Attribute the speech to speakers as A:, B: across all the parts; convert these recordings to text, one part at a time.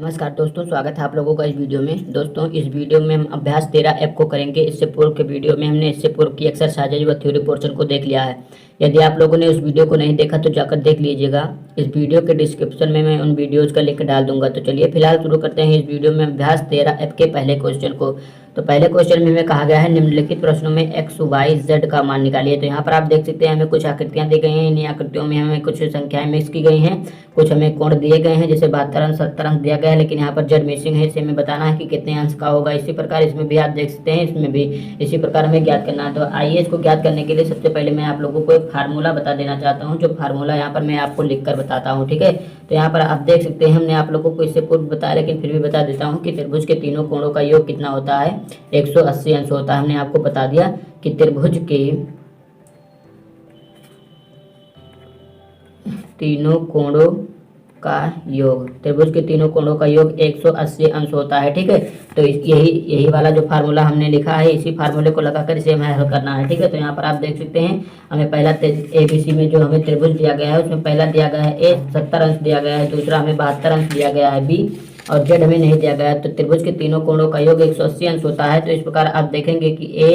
A: नमस्कार दोस्तों, स्वागत है आप लोगों का इस वीडियो में। दोस्तों, इस वीडियो में हम अभ्यास 13 ऐप को करेंगे। इससे पूर्व के वीडियो में हमने इससे पूर्व की एक्सरसाइज व थ्योरी पोर्शन को देख लिया है। यदि आप लोगों ने उस वीडियो को नहीं देखा तो जाकर देख लीजिएगा। इस वीडियो के डिस्क्रिप्शन में मैं उन वीडियोज़ का लिंक डाल दूंगा। तो चलिए फिलहाल शुरू करते हैं इस वीडियो में अभ्यास 13 ऐप के पहले क्वेश्चन को। तो पहले क्वेश्चन में हमें कहा गया है निम्नलिखित प्रश्नों में एक्स वाई जेड का मान निकालिए। तो यहाँ पर आप देख सकते हैं हमें कुछ आकृतियां दी गई हैं। इन्हीं आकृतियों में हमें कुछ संख्याएं मिक्स की गई हैं, कुछ हमें कोण दिए गए हैं, जैसे 72 अंश 70 अंश दिया गया है, लेकिन यहाँ पर जेड मिसिंग है। इसे हमें बताना है कि कितने अंश का होगा। इसी प्रकार इसमें भी आप देख सकते हैं, इसमें भी इसी प्रकार हमें ज्ञात करना है। तो आइए इसको ज्ञात करने के लिए सबसे पहले मैं आप लोगों को एक फार्मूला बता देना चाहता हूँ, जो फार्मूला यहाँ पर मैं आपको लिख कर बताता हूँ। ठीक है, तो यहाँ पर आप देख सकते हैं हमने आप लोगों को इससे पूर्व बताया, लेकिन फिर भी बता देता हूँ कि त्रिभुज के तीनों कोणों का योग कितना होता है, 180 अंश होता है। हमने आपको बता दिया कि त्रिभुज के तीनों कोणों का योग, त्रिभुज के तीनों कोणों का योग 180 अंश होता है। ठीक है, तो यही वाला जो फार्मूला हमने लिखा है, इसी फार्मूले को लगाकर इसे हमें हल करना है। ठीक है, तो यहाँ पर आप देख सकते हैं हमें पहला ABC में जो हमें त्रिभुज दिया गया है उसमें पहला दिया गया है A 70 अंश दिया गया है, दूसरा हमें 72 अंश दिया गया है B, और जेड हमें नहीं दिया गया है। तो त्रिभुज के तीनों कोणों का योग 180 अंश होता है। तो इस प्रकार आप देखेंगे कि A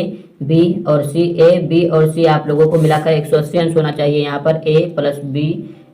A: B और C, A B और C आप लोगों को मिलाकर 180 अंश होना चाहिए। यहाँ पर A प्लस B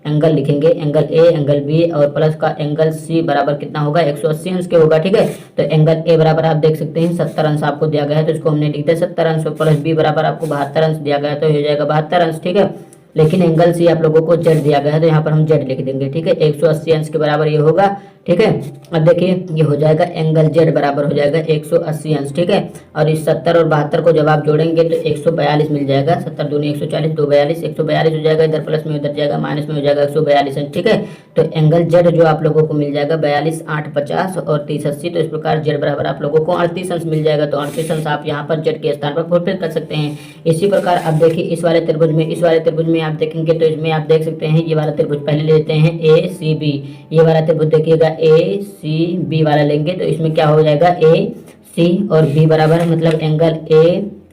A: एंगल लिखेंगे, एंगल A एंगल B और प्लस का एंगल C बराबर कितना होगा, 180 अंश के होगा। ठीक है, तो एंगल A बराबर आप देख सकते हैं 70 अंश आपको दिया गया है, तो इसको हमने लिख दिया 70 अंश, प्लस B बराबर आपको 72 अंश दिया गया है, तो हो जाएगा 72 अंश। ठीक है, लेकिन एंगल C आप लोगों को जेड दिया गया है, तो यहाँ पर हम जेड लिख देंगे। ठीक है, 180 अंश के बराबर ये होगा। ठीक है, अब देखिए ये हो जाएगा एंगल जेड बराबर हो जाएगा 180 अंश। ठीक है, और इस 70 और 72 को जब आप जोड़ेंगे तो 142 मिल जाएगा। 70 दूनी 140, 2 42, 142 हो जाएगा। इधर प्लस में उधर जाएगा, माइनस में हो जाएगा 142 अंश। ठीक है, तो एंगल जेड जो आप लोगों को मिल जाएगा 42 8 50 और 30 80। तो इस प्रकार जेड बराबर आप लोगों को 38 अंश मिल जाएगा। तो 38 अंश आप यहाँ पर जेड के स्थान पर फुलफिल कर सकते हैं। इसी प्रकार अब देखिए इस वाले त्रिभुज में आप देखेंगे तो इसमें आप देख सकते हैं ये वाला त्रिभुज पहले लेते हैं ACB। ये वाला त्रिभुज देखिएगा ACB वाला लेंगे तो इसमें क्या हो जाएगा AC और B बराबर मतलब एंगल A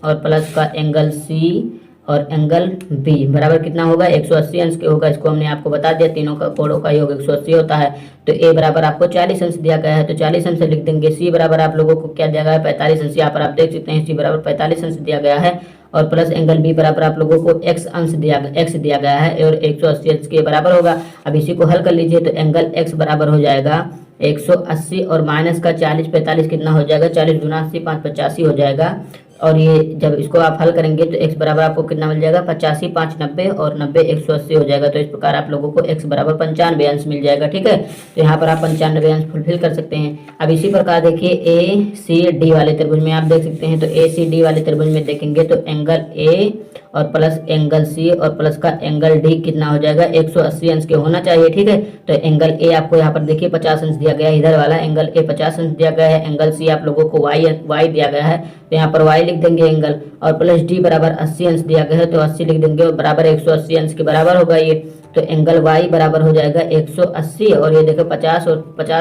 A: और प्लस का एंगल C और एंगल B बराबर कितना होगा, 180 अंश के होगा। इसको हमने आपको बता दिया, तीनों का कोणों का योग 180 होता है। तो A बराबर आपको 40 अंश दिया गया है, तो 40 अंश लिख देंगे। C बराबर आप लोगों को क्या दिया गया है, 45 अंश। यहाँ पर आप देख सकते हैं C बराबर 45 अंश दिया गया है, और प्लस एंगल B बराबर आप लोगों को x दिया गया है और 180 अंश के बराबर होगा। अब इसी को हल कर लीजिए तो एंगल x बराबर हो जाएगा 180 और माइनस का 40 45 कितना हो जाएगा, 40 गुना 80 5 85 हो जाएगा। और ये जब इसको आप हल करेंगे तो x बराबर आपको कितना मिल जाएगा, 85 5 90 और 90 180 हो जाएगा। तो इस प्रकार आप लोगों को x बराबर 95 अंश मिल जाएगा। ठीक है, तो यहाँ पर आप 95 अंश फुलफिल कर सकते हैं। अब इसी प्रकार देखिए ACD वाले त्रिभुज में आप देख सकते हैं, तो ACD वाले त्रिभुज में देखेंगे तो एंगल A और प्लस एंगल C और प्लस का एंगल D कितना हो जाएगा, 180 अंश के होना चाहिए। ठीक है, तो एंगल A आपको यहाँ पर देखिए 50 अंश दिया गया है, इधर वाला एंगल A 50 अंश दिया गया है, एंगल C आप लोगों को y दिया गया है, तो यहाँ पर y लिख देंगे एंगल, और प्लस D बराबर 80 अंश दिया गया है, तो 80 लिख देंगे और बराबर 180 अंश के बराबर होगा ये। तो एंगल y बराबर हो जाएगा 180, और ये देखो 50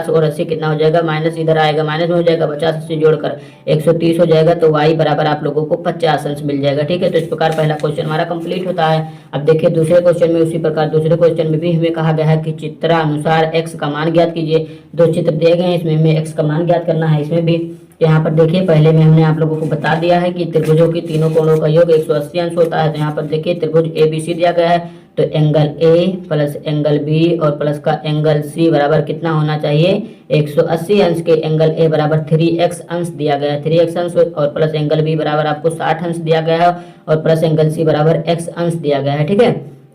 A: और 80 कितना हो जाएगा, माइनस इधर आएगा, माइनस में हो जाएगा 50 80 जोड़कर 130 हो जाएगा। तो y बराबर आप लोगों को 50 अंश मिल जाएगा। ठीक है, तो इस प्रकार पहला क्वेश्चन हमारा कंप्लीट होता है। अब देखिए दूसरे क्वेश्चन में उसी प्रकार दूसरे क्वेश्चन में भी हमें कहा गया है कि चित्रानुसार x का मान ज्ञात कीजिए। दो चित्र दिए गए हैं, इसमें हमें x का मान ज्ञात करना है। इसमें भी यहाँ पर देखिए पहले में हमने आप लोगों को बता दिया है कि त्रिभुजों की तीनों कोणों का योग 180 अंश होता है। तो यहाँ पर देखिए त्रिभुज ABC दिया गया है, तो angle A plus angle B और प्लस का एंगल C बराबर कितना होना चाहिए, 180 अंश के। एंगल A बराबर 3x अंश दिया गया है, 3x अंश, और प्लस एंगल B बराबर आपको 60 अंश दिया गया है, और प्लस एंगल C बराबर x अंश दिया गया है। ठीक है,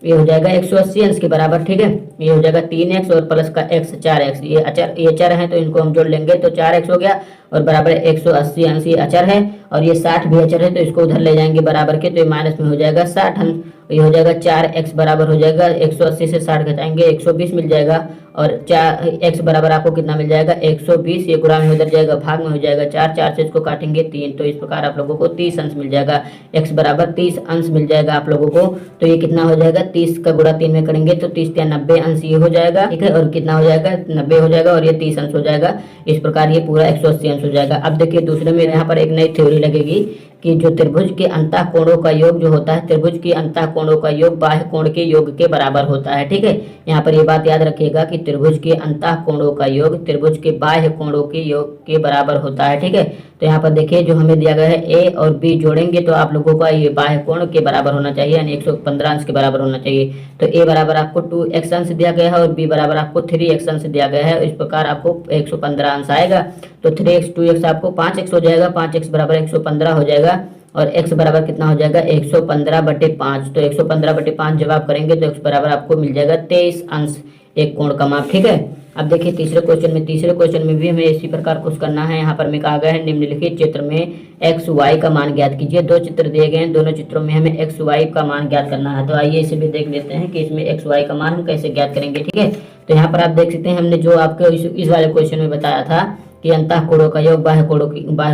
A: ये हो जाएगा 180 अंश के बराबर। ठीक है, ये हो जाएगा 3x और प्लस का x 4x। ये चर है तो इनको हम जोड़ लेंगे तो 4x हो गया, और बराबर 180 अंश ये अचर है, और ये 60 भी अचर है, तो इसको उधर ले जाएंगे बराबर के, तो ये माइनस में हो जाएगा 60 अंश। ये हो जाएगा 4x बराबर हो जाएगा 180 से 60 घटाएंगे 120 मिल जाएगा, और 4x बराबर आपको कितना मिल जाएगा, 120। ये गुणा में उधर जाएगा, भाग में हो जाएगा 4 से इसको काटेंगे 3, तो इस प्रकार आप लोगों को 30 अंश मिल जाएगा। x बराबर 30 अंश मिल जाएगा आप लोगों को। तो ये कितना हो जाएगा, 30 का गुणा 3 में करेंगे तो 30 या 90 अंश ये हो जाएगा। ठीक है, और कितना हो जाएगा, 90 हो जाएगा, और ये 30 अंश हो जाएगा। इस प्रकार ये पूरा 180 अंश हो जाएगा। अब देखिए दूसरे में यहाँ पर एक नई थ्योरी लगेगी कि जो त्रिभुज के अंतः कोणों का योग जो होता है, त्रिभुज के अंतः कोणों का योग बाह्य कोण के योग के बराबर होता है। ठीक है, यहाँ पर ये बात याद रखिएगा कि त्रिभुज के अंतः कोणों का योग त्रिभुज के बाह्य कोणों के योग के बराबर होता है। ठीक है, तो यहाँ पर देखिए जो हमें दिया गया है ए और बी जोड़ेंगे तो आप लोगों का ये बाह्य कोण के बराबर होना चाहिए, यानी 115 अंश के बराबर होना चाहिए। तो ए बराबर आपको 2x अंश दिया गया है और बी बराबर आपको 3x अंश दिया गया है। इस प्रकार आपको 115 अंश आएगा। तो 3x 2x आपको 5x हो जाएगा, 5x बराबर 115 हो जाएगा और x बराबर कितना हो जाएगा 115/5। तो 115/5 जब आप करेंगे तो x बराबर आपको मिल जाएगा 23 अंश एक कोण का माप। ठीक है, अब देखिए तीसरे क्वेश्चन में भी हमें इसी प्रकार कुछ करना है। यहाँ पर में कहा गया है निम्नलिखित चित्र में एक्स वाई का मान ज्ञात कीजिए। दो चित्र दिए गए हैं, दोनों चित्रों में हमें एक्स वाई का मान ज्ञात करना है। तो आइए इसे भी देख लेते हैं कि इसमें एक्स वाई का मान हम कैसे ज्ञात करेंगे। ठीक है, तो यहाँ पर आप देख सकते हैं हमने जो आपको इस वाले क्वेश्चन में बताया था कि अंतः कोणों का योग बाह्य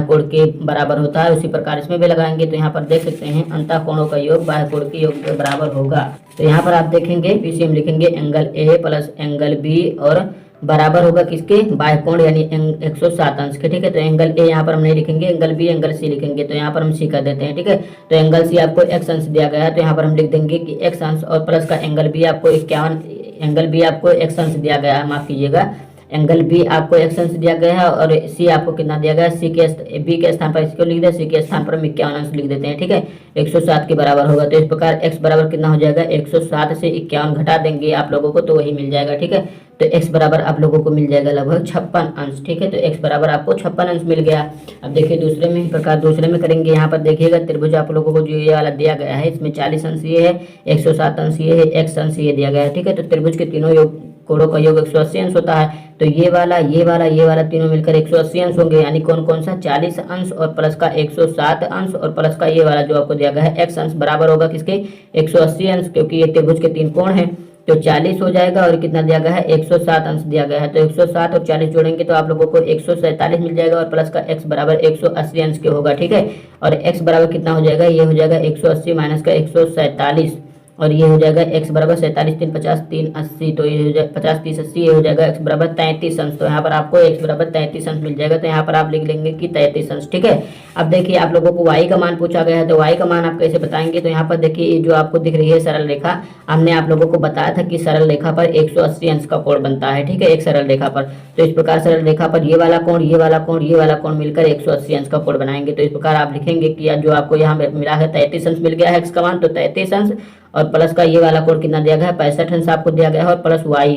A: कोण के बराबर होता है, उसी प्रकार इसमें भी लगाएंगे। तो यहाँ पर देख सकते हैं अंतः कोणों का योग बाह्य कोण के योग के बराबर होगा। तो यहाँ पर आप देखेंगे पीछे हम लिखेंगे angle A plus angle B और बराबर होगा किसके बाह्य कोण यानी 107 अंश के। ठीक है, तो एंगल ए यहाँ पर हम नहीं लिखेंगे, एंगल बी एंगल सी लिखेंगे। तो यहाँ पर हम सी कर देते हैं। ठीक है, तो एंगल सी आपको x अंश दिया गया है, तो यहाँ पर हम लिख देंगे कि x अंश और प्लस का एंगल बी आपको 51, एंगल बी आपको x अंश दिया गया है, माफ कीजिएगा, एंगल बी आपको x अंश दिया गया है और सी आपको कितना दिया गया है, सी के बी के स्थान पर इसको लिख दे, सी के स्थान पर हम 51 अंश लिख देते हैं। ठीक है, 107 के बराबर होगा। तो इस प्रकार x बराबर कितना हो जाएगा 107 से 51 घटा देंगे आप लोगों को तो वही मिल जाएगा। ठीक है, तो x बराबर आप लोगों को मिल जाएगा लगभग 56 अंश। ठीक है, तो x बराबर आपको 56 अंश मिल गया। अब देखिए दूसरे में इस प्रकार दूसरे में करेंगे। यहाँ पर देखिएगा त्रिभुज आप लोगों को जो ये वाला दिया गया है इसमें 40 अंश ये है, 107 अंश ये है, x अंश ये दिया गया है। ठीक है, तो त्रिभुज के तीनों योग कोणों का योग 180 अंश होता है। तो ये वाला तीनों मिलकर 180 अंश होंगे, यानी कौन कौन सा 40 अंश और प्लस का 107 अंश और प्लस का ये वाला जो आपको दिया गया है x अंश बराबर होगा किसके 180 अंश, क्योंकि ये त्रिभुज के तीन कोण हैं। तो 40 हो जाएगा और कितना दिया गया है 107 अंश दिया गया है। तो 107 और 40 जोड़ेंगे तो आप लोगों को 147 मिल जाएगा और प्लस का x बराबर 180 अंश के होगा। ठीक है, और x बराबर कितना हो जाएगा, ये हो जाएगा 180 माइनस का 147 और ये हो जाएगा x बराबर 47 3 50 3 80। तो ये हो जाएगा 50 30 80, ये हो जाएगा x बराबर 33 अंश। तो यहाँ पर आपको x बराबर 33 अंश मिल जाएगा। तो यहाँ पर आप लिख लेंगे कि 33 अंश। ठीक है, अब देखिए आप लोगों को y का मान पूछा गया है, तो y का मान आप कैसे बताएंगे। तो यहाँ पर देखिए जो आपको दिख रही है सरल रेखा, हमने आप लोगों को बताया था कि सरल रेखा पर 180 अंश का कोण बनता है। ठीक है, एक सरल रेखा पर। तो इस प्रकार सरल रेखा पर ये वाला कोण ये वाला कोण ये वाला कोण मिलकर 180 अंश का कोण बनाएंगे। तो इस प्रकार आप लिखेंगे कि जो आपको यहाँ मिला है 33 अंश मिल गया है x का मान, तो 33 अंश और प्लस का ये वाला कोण कितना दिया गया है 65 अंश आपको दिया गया है और प्लस y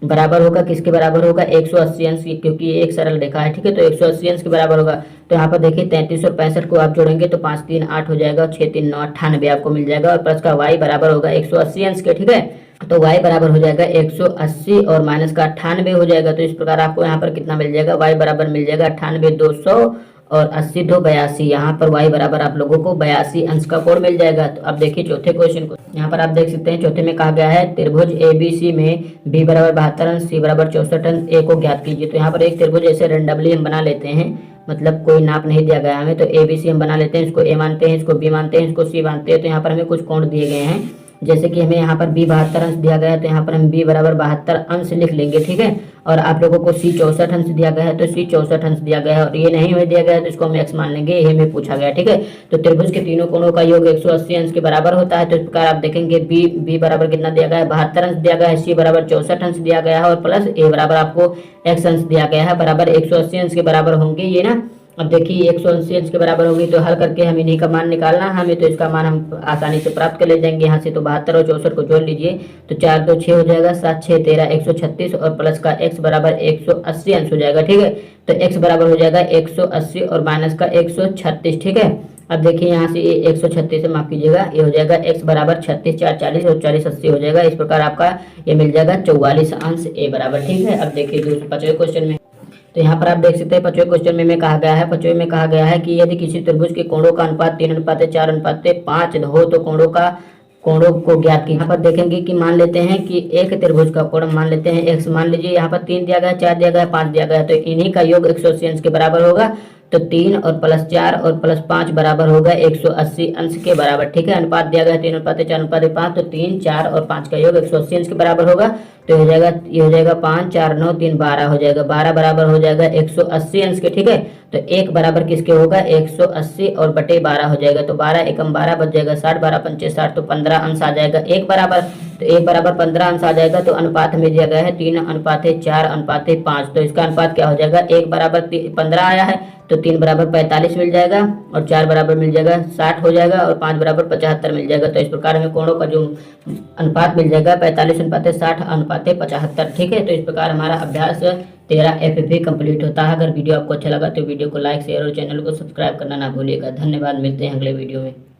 A: बराबर होगा किसके बराबर होगा 180 अंश, क्योंकि ये एक सरल रेखा है। ठीक है, तो 180 अंश के बराबर होगा। तो यहाँ पर देखिए 33 और 65 को आप जोड़ेंगे तो 5 3 8 हो जाएगा और 6 3 9 98 आपको मिल जाएगा और प्लस का y बराबर होगा 180 अंश के। ठीक है, तो y बराबर हो जाएगा 180 और माइनस का 98 हो जाएगा। तो इस प्रकार आपको यहाँ पर कितना मिल जाएगा, y बराबर मिल जाएगा 98 200 और 80 2 82। यहाँ पर y बराबर आप लोगों को 82 अंश का कोण मिल जाएगा। तो अब देखिए चौथे क्वेश्चन को, यहाँ पर आप देख सकते हैं चौथे में कहा गया है त्रिभुज ABC में b बराबर 72 अंश c बराबर 64 अंश a को ज्ञात कीजिए। तो यहाँ पर एक त्रिभुज ऐसे रेंडमली हम बना लेते हैं, मतलब कोई नाप नहीं दिया गया हमें। तो ABC हम बना लेते हैं, इसको a मानते हैं, इसको b मानते हैं, इसको c मानते हैं। तो यहाँ पर हमें कुछ कोण दिए गए हैं, जैसे कि हमें यहाँ पर b 72 अंश दिया गया है, तो यहाँ पर हम b बराबर 72 अंश लिख लेंगे। ठीक है, और आप लोगों को c 64 अंश दिया गया है, तो c 64 अंश दिया गया है और ये नहीं हमें दिया गया है तो इसको हम x मान लेंगे, ये हमें पूछा गया। ठीक है, तो त्रिभुज के तीनों कोणों का योग 180 अंश के बराबर होता है। तो इस प्रकार आप देखेंगे b बराबर कितना दिया गया है 72 अंश दिया गया है, c बराबर 64 अंश दिया गया है और प्लस a बराबर आपको x अंश दिया गया है, बराबर 180 अंश के बराबर होंगे ये ना। अब देखिए 180 अंश के बराबर होगी तो हल करके हम इन्हीं का मान निकालना है हमें। तो इसका मान हम आसानी से प्राप्त कर ले जाएंगे यहाँ से। तो 72 और 64 को जोड़ लीजिए तो 4 2 6 हो जाएगा, 7 6 13 136 और प्लस का x बराबर 180 अंश हो जाएगा। ठीक है, तो x बराबर हो जाएगा 180 और माइनस का 136। ठीक है, अब देखिए यहाँ से ये 136 से माफ कीजिएगा, ये हो जाएगा x बराबर 36 4 40 और 40 80 हो जाएगा। इस प्रकार आपका ये मिल जाएगा 44 अंश a बराबर। ठीक है, अब देखिए दूसरे 5वें क्वेश्चन में, तो यहाँ पर आप देख सकते हैं 5वें क्वेश्चन में कहा गया है, 5वें में कहा गया है कि यदि किसी त्रिभुज के कोणों का अनुपात 3:4:5 हो तो कोणों को ज्ञात कीजिए। यहाँ पर देखेंगे कि मान लेते हैं कि एक त्रिभुज का कोण मान लेते हैं x, मान लीजिए यहाँ पर 3 दिया गया है, 4 दिया गया है, 5 दिया गया है, तो इन्हीं का योग 180 अंश के बराबर होगा। तो 3 और प्लस 4 और प्लस 5 बराबर होगा 180 अंश के बराबर। ठीक है, अनुपात दिया गया 3:4:5, तो 3 4 और 5 का योग 180 अंश के बराबर होगा। तो ये हो जाएगा 5 4 9 3 12 हो जाएगा, 12 बराबर हो जाएगा 180 अंश के। ठीक है, तो 1 बराबर किसके होगा 180 और बटे 12 हो जाएगा। तो 12 एकम 12 बच जाएगा 60, 12 पंचे 60, तो 15 अंश आ जाएगा 1 बराबर। तो तो 1 = 15 अंश आ जाएगा। तो अनुपात हमें दिया गया है 3:4:5। तो इसका अनुपात क्या हो जाएगा, 1 = 15 आया है तो 3 = 45 मिल जाएगा, और 4 बराबर मिल जाएगा 60 हो जाएगा, और 5 = 75 मिल जाएगा। तो इस प्रकार हमें कोणों का जो अनुपात मिल जाएगा 45:60:75। ठीक है, तो इस प्रकार हमारा अभ्यास 13 FFA कंप्लीट होता है। अगर वीडियो आपको अच्छा लगा तो वीडियो को लाइक शेयर और चैनल को सब्सक्राइब करना ना भूलिएगा। धन्यवाद, मिलते हैं अगले वीडियो में।